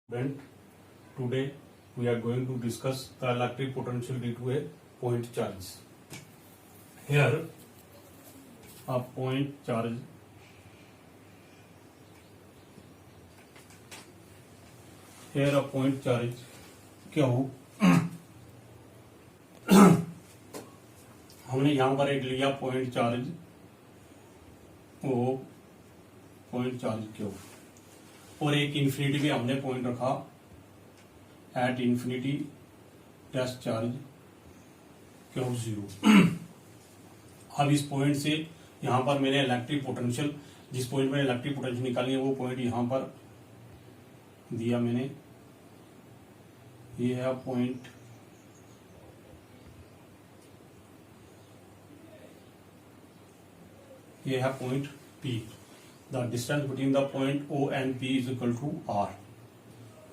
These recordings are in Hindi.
Student, today we are going to discuss the electric potential due to a point charge. Here, a point charge Q हमने यहां पर एक लिया point charge O, point charge Q, और एक इंफिनिटी पे हमने पॉइंट रखा at infinity test charge Q0। अब इस पॉइंट से यहां पर मैंने इलेक्ट्रिक पोटेंशियल, जिस पॉइंट में इलेक्ट्रिक पोटेंशियल निकालनी है वो पॉइंट यहां पर दिया मैंने। ये है point P। The distance between the point O and P is equal to R।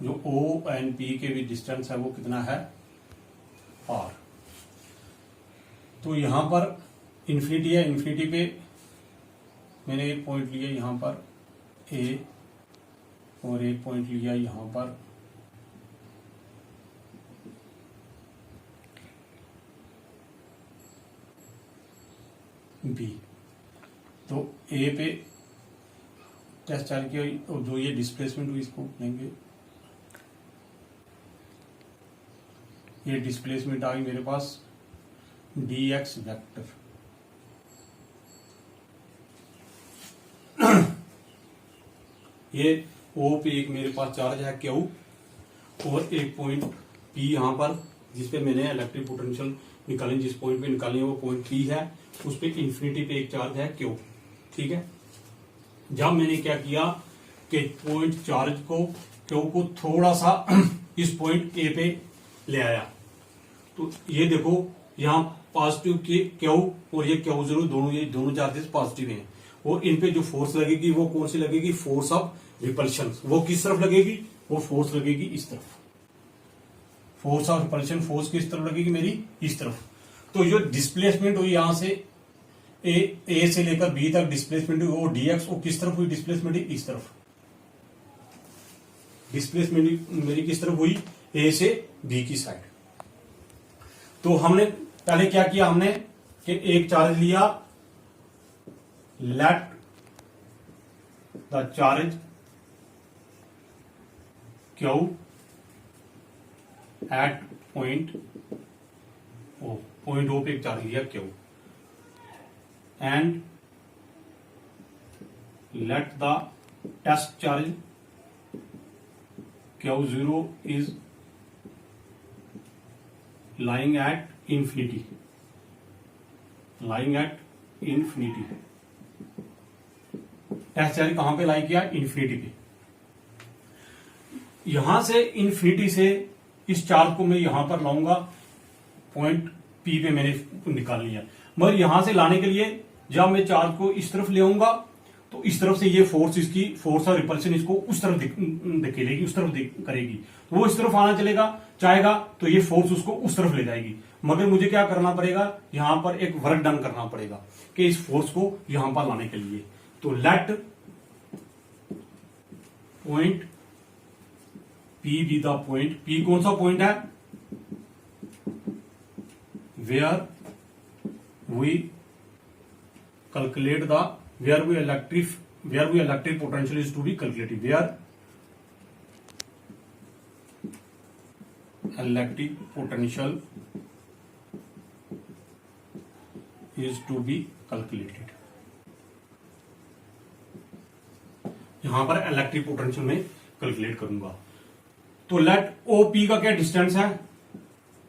जो O एंड P के भी डिस्टेंस है वो कितना है, R। तो यहां पर इंफिनिटी है, इंफिनिटी पे मैंने एक पॉइंट लिया यहां पर A और एक पॉइंट लिया यहां पर B। तो A पे टेस्ट चार्ज किया और जो ये डिस्प्लेसमेंट हुई इसको लेंगे, ये डिस्प्लेसमेंट आ गई मेरे पास dx वेक्टर। ये O पे एक मेरे पास चार्ज है Q और एक पॉइंट P यहां पर, जिसपे मैंने इलेक्ट्रिक पोटेंशियल निकाली, जिस पॉइंट पे निकाली है वो पॉइंट P है, उस पे इंफिनिटी पे एक चार्ज है Q। ठीक है। जब मैंने क्या किया कि पॉइंट चार्ज को Q को थोड़ा सा इस पॉइंट A पे ले आया, तो ये देखो यहाँ पॉजिटिव Q और ये Q0 दोनों, ये दोनों चार्जेस पॉजिटिव हैं, और इन पे जो फोर्स लगेगी वो कौन सी लगेगी, फोर्स ऑफ रिपल्शन। वो किस तरफ लगेगी, वो फोर्स लगेगी इस तरफ। फोर्स ऑफ रिपल्शन फोर्स किस तरफ लगेगी, मेरी इस तरफ। तो जो डिस्प्लेसमेंट हुई यहां से ए से लेकर बी तक डिस्प्लेसमेंट हुई, वो dx, वो किस तरफ हुई डिस्प्लेसमेंट, इस तरफ। डिस्प्लेसमेंट मेरी किस तरफ हुई, ए से बी की साइड। तो हमने पहले क्या किया, हमने कि एक चार्ज लिया, let the charge Q at point O, point O पे एक चार्ज लिया Q, and let the test charge Q0 is lying at infinity, test charge कहां पे लाई किया, इंफिनिटी पे। यहां से इंफिनिटी से इस चार्ज को मैं यहां पर लाऊंगा, पॉइंट P पे मैंने निकाल लिया, मगर यहां से लाने के लिए जब मैं चार्ज को इस तरफ ले आऊंगा तो इस तरफ से ये फोर्स, इसकी फोर्स और रिपल्शन इसको उस तरफ धकेलेगी, उस तरफ करेगी। तो वो इस तरफ आना चलेगा चाहेगा तो ये फोर्स उसको उस तरफ ले जाएगी, मगर मुझे क्या करना पड़ेगा, यहां पर एक वर्क डन करना पड़ेगा कि इस फोर्स को यहां पर लाने के लिए। तो let point P be the point, P कौन सा पॉइंट है, where we calculate the where we electric potential is to be calculated, where electric potential is to be calculated। यहां पर इलेक्ट्रिक पोटेंशियल में कैलकुलेट करूंगा। तो लेट OP का क्या डिस्टेंस है,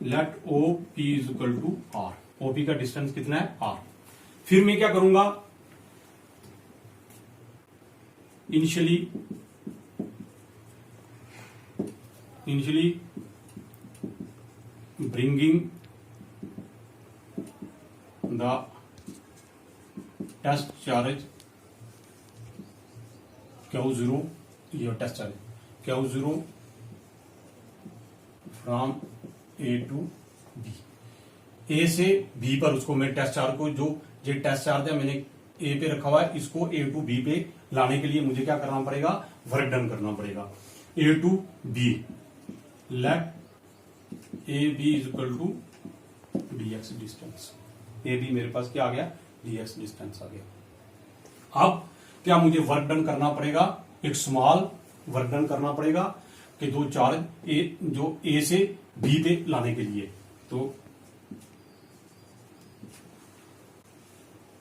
let OP is equal to R। OP का डिस्टेंस कितना है, R। फिर मैं क्या करूंगा, initially bringing the test charge Q0, ये test charge Q0 from A to B, A से B पर उसको मैं टेस्ट चार्ज को, जो टेस्ट चार्ज है मैंने ए पे रखा हुआ है, इसको ए टू बी पे लाने के लिए मुझे क्या करना पड़ेगा, वर्क डन करना पड़ेगा। A to B, let A B is equal to dx distance. A B मेरे पास क्या आ गया, dx डिस्टेंस आ गया। अब क्या मुझे वर्क डन करना पड़ेगा, एक स्मॉल वर्क डन करना पड़ेगा कि दो चार्ज जो ए से बी पे लाने के लिए। तो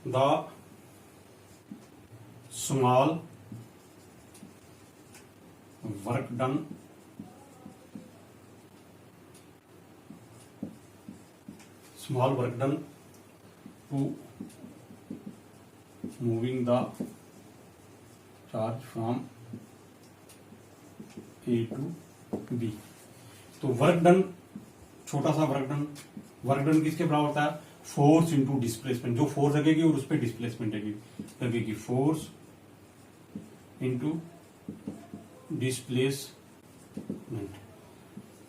the small work done to moving the charge from A to B। तो वर्क डन, छोटा सा वर्क डन किसके बराबर होता है, फोर्स इंटू डिस्प्लेसमेंट। जो फोर्स लगेगी और उस पर डिस्प्लेसमेंट लगेगी, फोर्स इंटू डिस्प्लेसमेंट।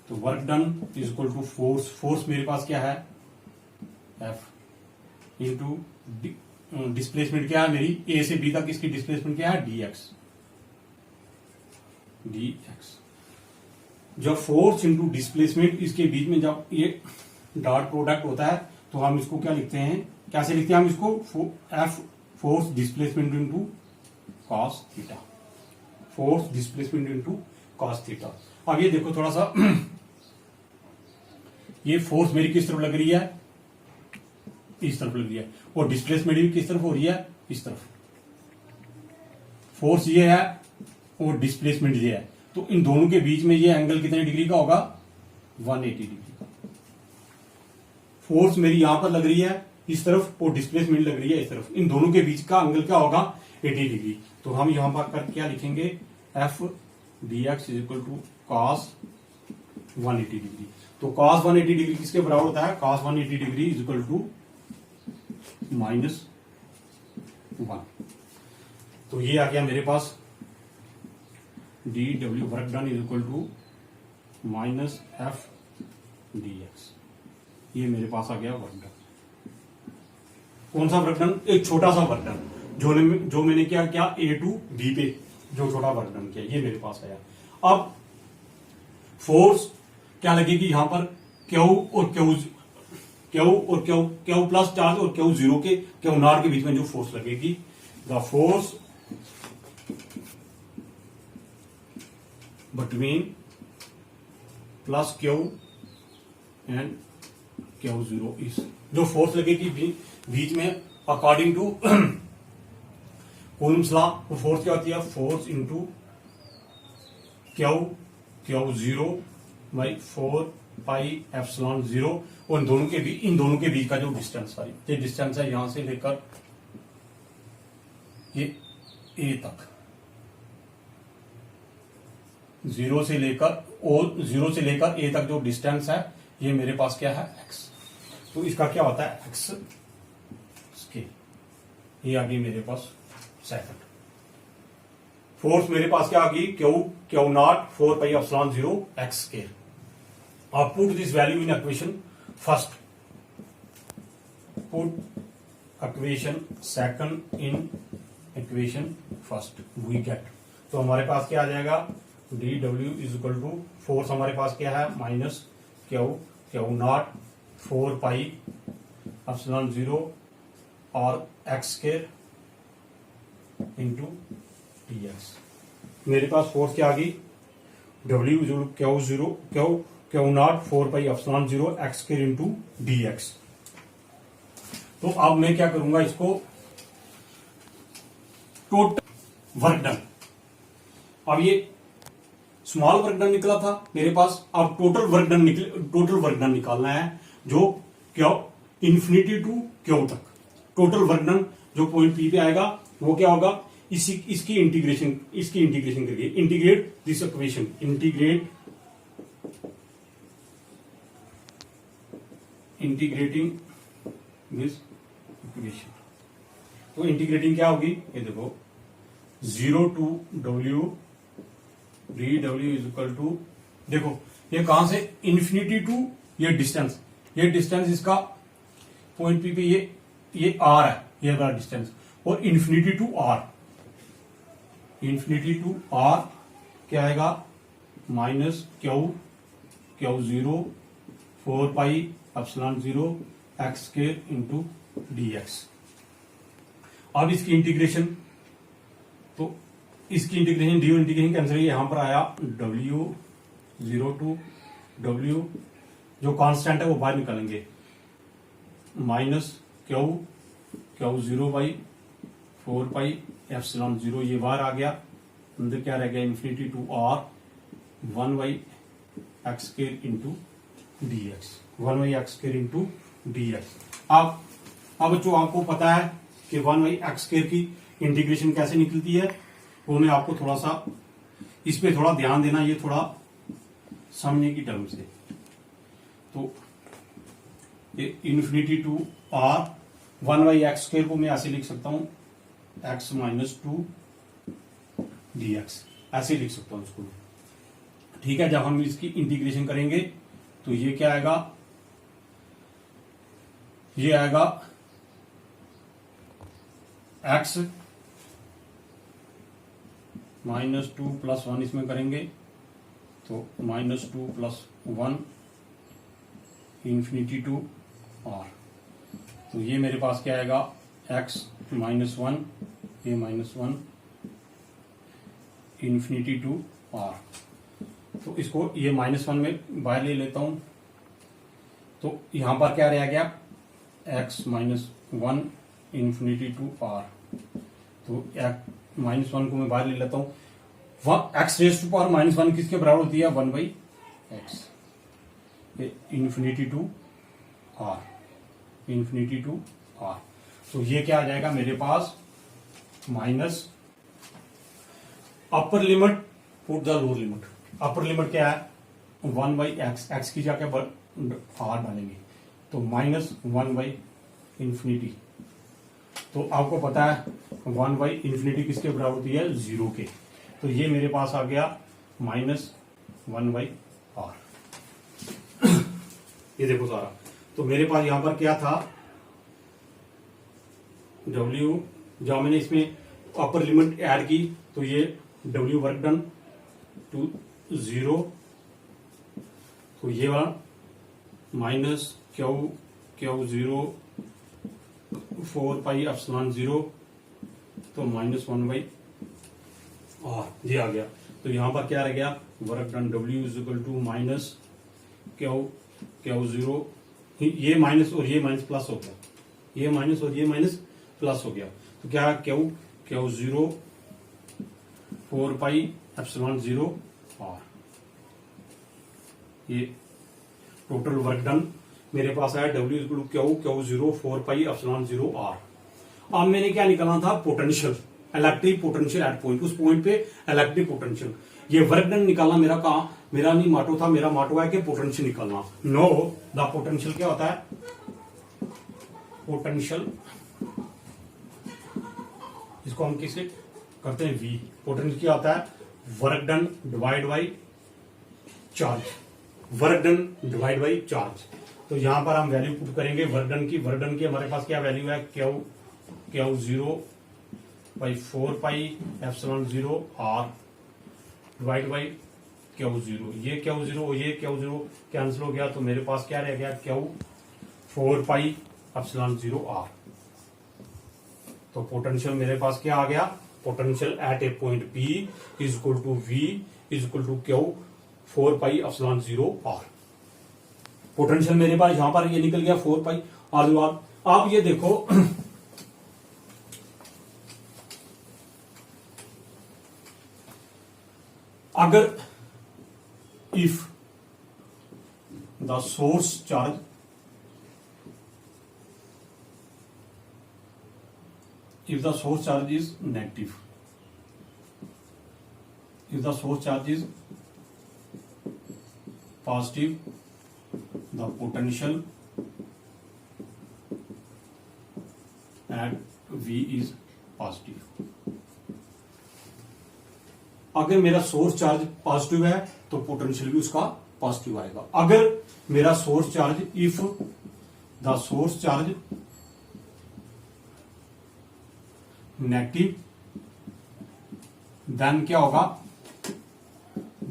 तो work done is equal to force मेरे पास क्या है, एफ इंटू डिस्प्लेसमेंट क्या है मेरी, ए से बी तक इसकी डिस्प्लेसमेंट क्या है, dx। जब फोर्स इंटू डिस्प्लेसमेंट इसके बीच में जब ये डॉट प्रोडक्ट होता है तो हम इसको क्या लिखते हैं, कैसे लिखते हैं हम इसको, F force displacement into cos theta, force displacement into cos theta. अब ये देखो थोड़ा सा, ये फोर्स मेरी किस तरफ लग रही है, इस तरफ लग रही है, और डिस्प्लेसमेंट भी किस तरफ हो रही है, इस तरफ। फोर्स ये है और डिस्प्लेसमेंट ये है, तो इन दोनों के बीच में ये एंगल कितने डिग्री का होगा, 180 डिग्री का। फोर्स मेरी यहां पर लग रही है इस तरफ और डिस्प्लेसमेंट लग रही है इस तरफ, इन दोनों के बीच का एंगल क्या होगा, 80 डिग्री। तो हम यहां पर कर क्या लिखेंगे, F dx is equal to cos 180 degree. तो कॉस 180 डिग्री किसके बराबर होता है, cos 180 degree is equal to -1। तो ये आ गया मेरे पास D W work done is equal to -f dx। ये मेरे पास आ गया वर्क डन। कौन सा वर्क डन, एक छोटा सा वर्क डन जो मैंने क्या किया, ए टू बी पे जो छोटा वर्क डन किया, ये मेरे पास आया। अब फोर्स क्या लगेगी यहां पर, क्यू प्लस चार्ज और क्यू नॉट के बीच में जो फोर्स लगेगी, the force between plus Q and Q0 is, जो फोर्स लगेगी बीच में अकॉर्डिंग टू कूलम्स लॉ, वो फोर्स क्या होती है, फोर्स इंटू Q0 बाई 4πε0। और इन दोनों के बीच का जो डिस्टेंस, ये डिस्टेंस है यहां से लेकर ये ए तक, 0 से लेकर ए तक जो डिस्टेंस है, ये मेरे पास क्या है, x। तो इसका क्या होता है, x स्केल। ये आ गई मेरे पास सेकंड। फोर्स मेरे पास क्या आ गई, क्यू नॉट 4πε0 x स्केल। अब put this value in equation first, put equation second in equation first, we get. तो हमारे पास क्या आ जाएगा, D W is equal to, force हमारे पास क्या है, माइनस क्यू नॉट 4πε0 और x स्केयर इंटू dx। मेरे पास फोर्स क्या आ गई, W Q not 4πε0 x square into dx। तो अब मैं क्या करूंगा, इसको टोटल वर्क डन, अब ये स्मॉल वर्क डन निकला था मेरे पास, अब टोटल वर्क डन निकालना है, जो क्या इंफिनिटी टू क्यू तक। टोटल वर्क डन जो पॉइंट पी पे आएगा वो क्या होगा, इसकी इंटीग्रेशन करके, integrate this equation, integrating this equation. तो इंटीग्रेटिंग क्या होगी, ये देखो, 0 to W D W is equal to, देखो ये कहां से, इंफिनिटी टू ये डिस्टेंस इसका पॉइंट पी पे ये आर है, ये वाला डिस्टेंस, और इंफिनिटी टू आर क्या आएगा, minus Q zero 4 pi epsilon 0 x square into D X. अब इसकी इंटीग्रेशन, तो इसकी इंटीग्रेशन डी इंटीग्रेशन कैंसिल, यहां पर आया W 0 टू W, जो कांस्टेंट है वो बाहर निकालेंगे, minus Q zero by 4 pi epsilon 0, ये बाहर आ गया, अंदर क्या रह गया infinity to R 1 by X square into D X, 1 by X square into D X. अब जो आपको पता है कि 1 बाई एक्स स्क्वायर की इंटीग्रेशन कैसे निकलती है, वो मैं आपको थोड़ा सा इस पे थोड़ा ध्यान देना, ये थोड़ा समझने की टर्म से। तो ये infinity to R 1 by X square को मैं ऐसे लिख सकता हूं एक्स माइनस 2 डी एक्स, ऐसे लिख सकता हूं इसको। ठीक है, जब हम इसकी इंटीग्रेशन करेंगे तो ये क्या आएगा, ये आएगा एक्स माइनस 2 प्लस 1, इसमें करेंगे तो minus 2 plus 1 infinity to R, तो ये मेरे पास क्या आएगा एक्स माइनस 1, ये माइनस 1 इंफिनिटी टू आर। तो इसको ये माइनस 1 में बाहर ले लेता हूं, तो यहां पर क्या रह गया x minus 1 infinity to R, तो माइनस 1 को मैं बाहर ले लेता हूं, x raise to power minus 1 किसके बराबर होती है 1 by x, infinity to R, infinity to R. तो ये क्या आ जाएगा मेरे पास minus upper limit put the lower limit, upper limit क्या है 1 बाई एक्स, एक्स की जाके आर डालेंगे तो माइनस 1 बाई इंफिनिटी, तो आपको पता है 1 बाई इंफिनिटी किसके बराबर होती है 0 के, तो ये मेरे पास आ गया माइनस 1 बाई आर। ये देखो सारा, तो मेरे पास यहां पर क्या था W, जब मैंने इसमें अपर लिमिट ऐड की तो ये W वर्क डन टू 0, तो ये वाला minus Q zero 4 pi epsilon 0, तो माइनस 1 बाई आर, ये आ गया। तो यहां पर क्या रह गया work done W is equal to minus Q zero, ये माइनस और ये माइनस प्लस हो गया, ये माइनस और ये माइनस प्लस हो गया, तो क्या Q zero 4 pi epsilon 0 R, ये टोटल वर्क डन मेरे पास आया W equal to Q zero 4 pi epsilon 0 R. अब मैंने क्या निकालना था potential, electric potential at point, उस पॉइंट पे इलेक्ट्रिक पोटेंशियल, ये वर्क डन निकालना मेरा काम, मेरा नहीं माटो था, मेरा माटो है कि पोटेंशियल निकालना। नो, द पोटेंशियल क्या होता है, पोटेंशियल इसको हम किससे करते हैं V, पोटेंशियल क्या होता है work done divide by charge, work done divide by charge. तो यहां पर हम वैल्यू पुट करेंगे वर्क डन की, वर्क डन की हमारे पास क्या वैल्यू है Q zero by 4 pi epsilon 0 R divide by Q zero, ये क्यू जीरो कैंसिल हो गया, तो मेरे पास क्या रह गया क्यू 4 पाई एप्सिलॉन 0 आर। तो पोटेंशियल मेरे पास क्या आ गया, potential at a point P is equal to V is equal to Q 4 pi epsilon 0 R. Potential मेरे पास यहां पर ये निकल गया 4 पाई आर। आप ये देखो अगर if the source charge if the source charge is negative, if the source charge is positive, the potential at V is positive. अगर मेरा सोर्स चार्ज पॉजिटिव है तो पोटेंशियल भी उसका पॉजिटिव आएगा। अगर मेरा source charge, if the source charge negative, then क्या होगा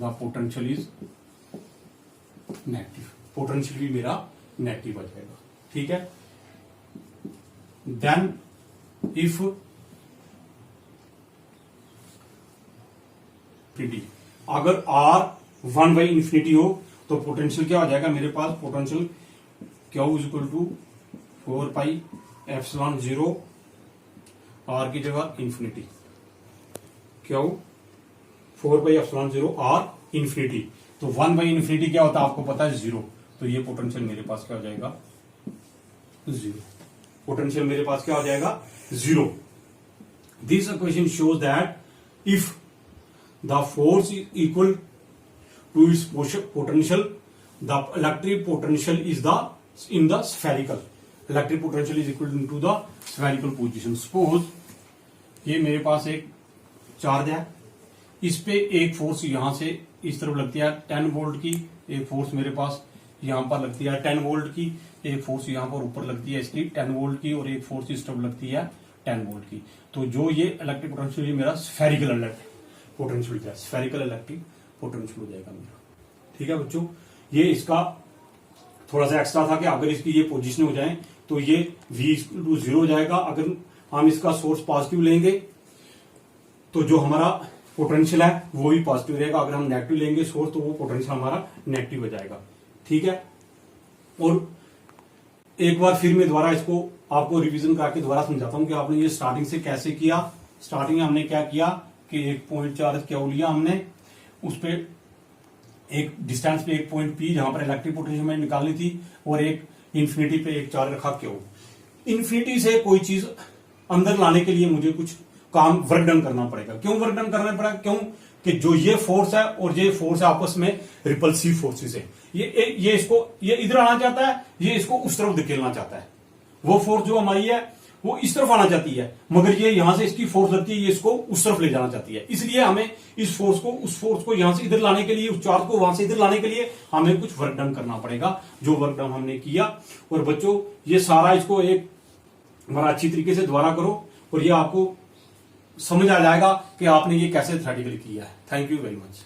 the potential is negative, potential भी मेरा नेगेटिव आ जाएगा। ठीक है, देन इफ अगर R 1/∞ हो तो पोटेंशियल क्या हो जाएगा मेरे पास, potential Q equal to 4πε0 R की जगह इंफिनिटी, Q 4πε0 R इंफिनिटी। तो 1/∞ क्या होता है आपको पता है, 0। तो ये पोटेंशियल मेरे पास क्या हो जाएगा, 0। पोटेंशियल मेरे पास क्या हो जाएगा, 0। This equation shows that if the force is equal to its potential, the electric potential is in the spherical, electric potential is equal to the spherical position। suppose ये मेरे पास एक चार्ज है, इस पे एक फोर्स यहां से इस तरफ लगती है 10 वोल्ट की, एक फोर्स मेरे पास यहां पर लगती है 10 वोल्ट की, एक फोर्स यहां पर ऊपर लगती है इसकी 10 वोल्ट की, और एक फोर्स इस तरफ लगती है 10 वोल्ट की। तो जो ये इलेक्ट्रिक पोटेंशियल मेरा स्फेरिकल इलेक्ट्रिक पोटेंशियल क्या, स्फेरिकल इलेक्ट्रिक पोटेंशियल हो जाएगा मेरा। ठीक है बच्चों, ये इसका थोड़ा सा एक्स्ट्रा था कि अगर इसकी ये पोजीशन हो जाए तो ये V=0 हो जाएगा। अगर हम इसका सोर्स पॉजिटिव लेंगे तो जो हमारा पोटेंशियल है वो भी पॉजिटिव रहेगा, अगर हम नेगेटिव लेंगे सोर्स तो वो पोटेंशियल हमारा नेगेटिव हो जाएगा। ठीक है, और एक बार फिर मैं दोबारा इसको आपको रिवीजन करके दोबारा समझाता हूं कि आपने ये स्टार्टिंग से कैसे किया। स्टार्टिंग में हमने क्या किया कि एक पॉइंट चार्ज क्या लिया हमने, उस पे एक डिस्टेंस पे एक पॉइंट P जहां पर इलेक्ट्रिक पोटेंशियल हमें निकालनी थी, और एक इंफिनिटी पे एक चार्ज रखा क्यों। इंफिनिटी से कोई चीज अंदर लाने के लिए मुझे कुछ काम वर्क डन करना पड़ेगा। क्यों वर्क डन करना पड़ेगा, क्यों कि जो ये फोर्स है और ये फोर्स है आपस में रिपल्सिव फोर्सेस है। ये इसको ये इधर आना चाहता है, ये इसको उस तरफ धकेलना चाहता है। वो फोर्स जो हमारी है वो इस तरफ आना चाहती है, मगर ये यहां से इसकी फोर्स लगती है, ये इसको उस तरफ ले जाना चाहती है। इसलिए हमें इस फोर्स को उस फोर्स को यहां से इधर लाने के लिए, उस चार्ज को वहां से इधर लाने के लिए हमें कुछ वर्क डन करना पड़ेगा, जो वर्क डन हमने किया। और बच्चों ये सारा इसको एक बड़ा अच्छी तरीके से दोबारा करो और ये आपको समझ आ जाएगा कि आपने ये कैसे थ्योरेटिकली किया है। Thank you very much.